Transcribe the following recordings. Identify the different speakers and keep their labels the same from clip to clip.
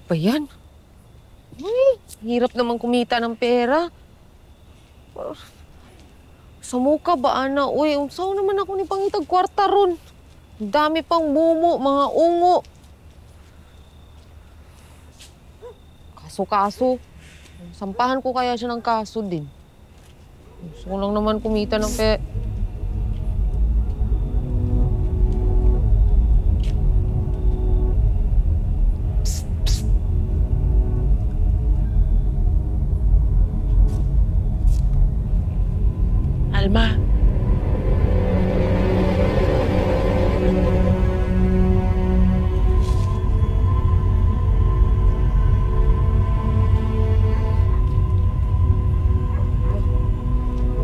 Speaker 1: ba yan? Hirap naman kumita ng pera. Sa muka ba, ana? Uy, unsaw naman ako ni pangitag kwarta ron. Dami pang mumo, mga ungo. Kaso-kaso. Sampahan ko kaya siya ng kaso din. Gusto ko lang naman kumita ng pera.
Speaker 2: Alma.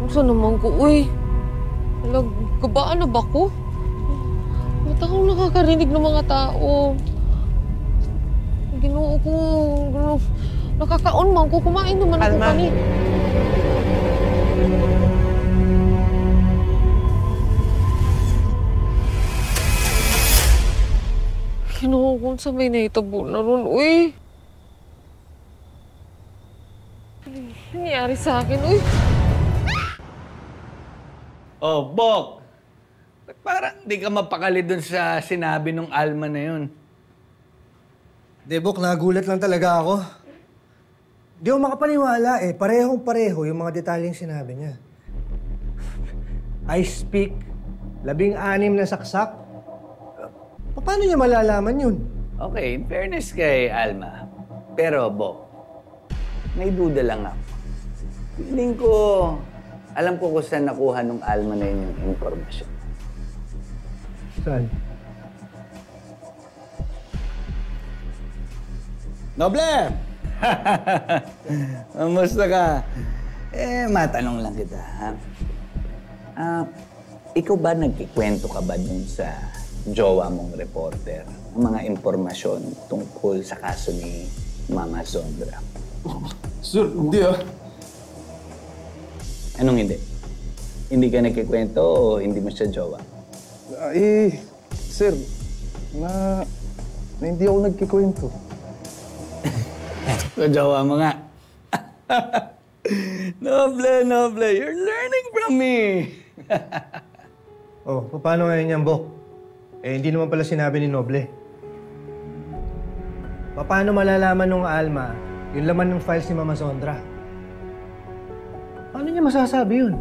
Speaker 1: Saan naman ko, uy? Nagkabaan na ba ko? Ba't akong nakakarinig ng mga tao? Ginoo ko, nakakaon man ko. Kumain naman ako
Speaker 2: Alma.
Speaker 1: kanina. Ginoo ko, sa may naitabo na ron, uy. Ano nangyari sa akin, uy?
Speaker 3: Oh, Bok! Ba't parang di ka mapakali dun sa sinabi nung Alma na yun?
Speaker 4: Di, Bok, nagulat lang talaga ako. Di ako makapaniwala eh. Parehong-pareho yung mga detalyeng sinabi niya. I speak, 16 na saksak. Paano niya malalaman yun?
Speaker 3: Okay, in fairness kay Alma. Pero, Bok, may duda lang ako. Feeling ko, alam ko kung saan nakuha nung Alma na yun yung informasyon.
Speaker 4: Saan?
Speaker 3: Noble! Kamusta ka? Matanong lang kita, ha? Ikaw ba nagkikwento ka ba dun sa jowa mong reporter ang mga impormasyon tungkol sa kaso ni Mama Sondra?
Speaker 5: Sir, hindi ah.
Speaker 3: Anong hindi? Hindi ka nagkikwento o hindi mo siya jowa?
Speaker 5: Sir, na hindi ako nagkikwento.
Speaker 3: So, jowa mo nga. Noble, noble. You're learning from me.
Speaker 4: Oh, paano ngayon yan, Bok? Eh, hindi naman pala sinabi ni Noble. Paano malalaman nung Alma yung laman ng files ni Mama Sondra? Paano niya masasabi yun?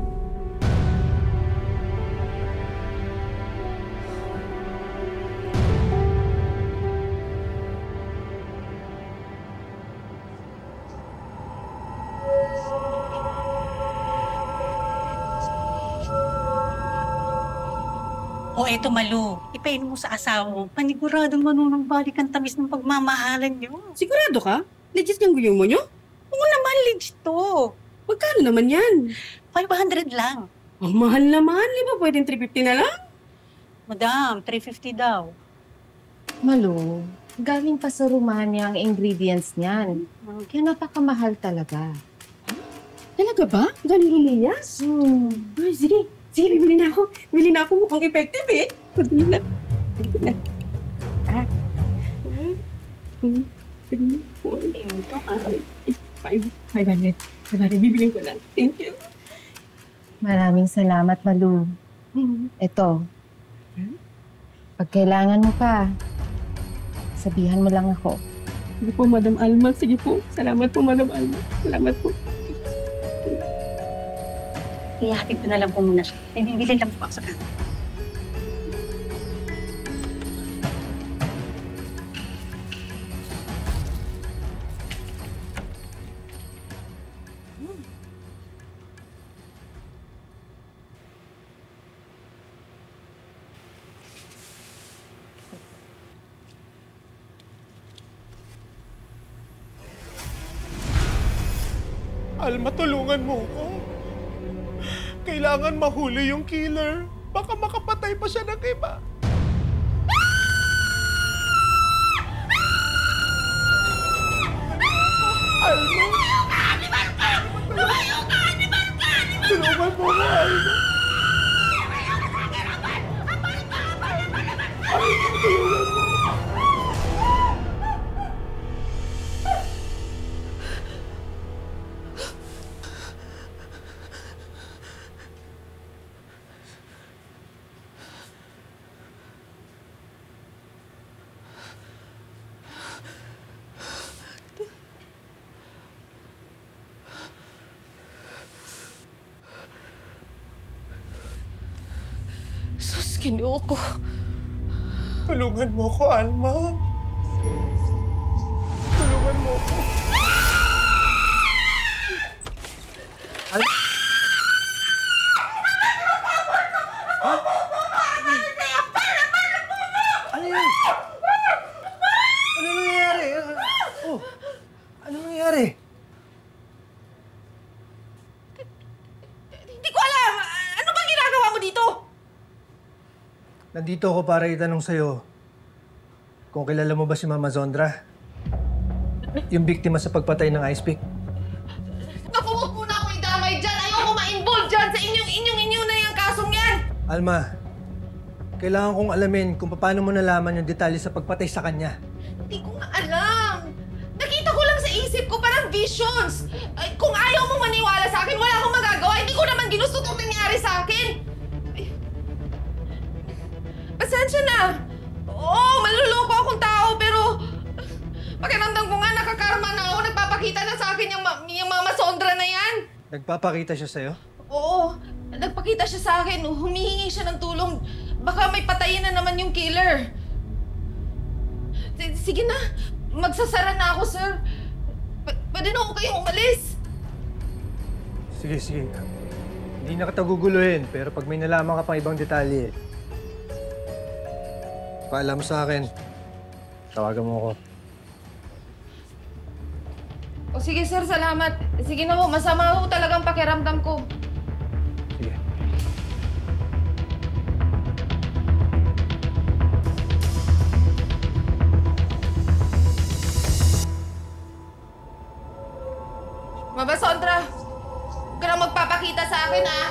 Speaker 6: O eto, Malu, ipainom mo sa asawa mo. Paniguradong manunang-balik ang tamis ng pagmamahalan niyo.
Speaker 7: Sigurado ka? Legit yung guyo mo nyo?
Speaker 6: Oo naman, legit to.
Speaker 7: Magkano naman yan?
Speaker 6: 500 lang.
Speaker 7: Ang mahal naman. Di ba pwedeng 350 na lang?
Speaker 6: Madam, 350 daw.
Speaker 8: Malu, galing pa sa Romania ang ingredients niyan. Kaya napakamahal talaga.
Speaker 7: Talaga ba? Galing Elias? Ay, sige. Sige, bibili na ako. Bibili na ako. Mukhang effective eh. Bibili na. Bibili na. Ah. Bibiling ko lang. Thank you.
Speaker 8: Maraming salamat, Malu. Ito. Pag kailangan mo pa, sabihan mo lang ako.
Speaker 7: Sige po, Madam Alma. Sige po. Salamat po, Madam Alma. Salamat po.
Speaker 6: Ihatid ko na lang po muna siya. May bibili lang po ako sa kanto.
Speaker 5: Alma, tulungan mo ko. Kailangan mahuli yung killer. Baka makapatay pa siya ng iba. Alma! Lumayo ka! Animal ka! Tulungan mo ko, Alma. Alma, tulungan mo.
Speaker 1: Ginoo ko.
Speaker 5: Tulungan mo ko, Alma. Tulungan mo ko.
Speaker 4: Ano yan? Ano nangyayari? Oh, ano nangyayari?
Speaker 7: Hindi ko alam! Ano bang ginagawa mo dito?
Speaker 4: Nandito ako para itanong sa'yo kung kilala mo ba si Mama Zondra? Yung biktima sa pagpatay ng Ice Pick.
Speaker 7: Naku, huwag muna ako idamay dyan! Ayoko ma-involve dyan sa inyo na yung kasong yan!
Speaker 4: Alma, kailangan kong alamin kung paano mo nalaman yung detalye sa pagpatay sa kanya.
Speaker 7: Hindi ko nga alam. Nakita ko lang sa isip ko, parang visions. Ay, kung ayaw mong maniwala sa akin, wala akong magagawa. Hindi ko naman ginusto itong nangyari sa akin. Ay, pasensya na. Oo, maluloko akong tao, pero pakiramdam ko nga nakakarma na ako. Nagpapakita na sa akin yung Mama Sondra na yan.
Speaker 4: Nagpapakita siya sa'yo?
Speaker 7: Oo, nagpakita siya sa akin. Humihingi siya ng tulong. Baka may patayin na naman yung killer. Sige na, magsasara na ako, sir. Pwede na ako kayong umalis.
Speaker 4: Sige, sige. Hindi na kita guguluhin, pero pag may nalaman ka pang ibang detalye, paalam mo sa akin. Tawagan mo ako.
Speaker 7: O sige, sir, salamat. Sige na ho, masama ho talagang pakiramdam ko.
Speaker 4: Sige.
Speaker 7: Mama Sondra, huwag ka na magpapakita sa akin, ha?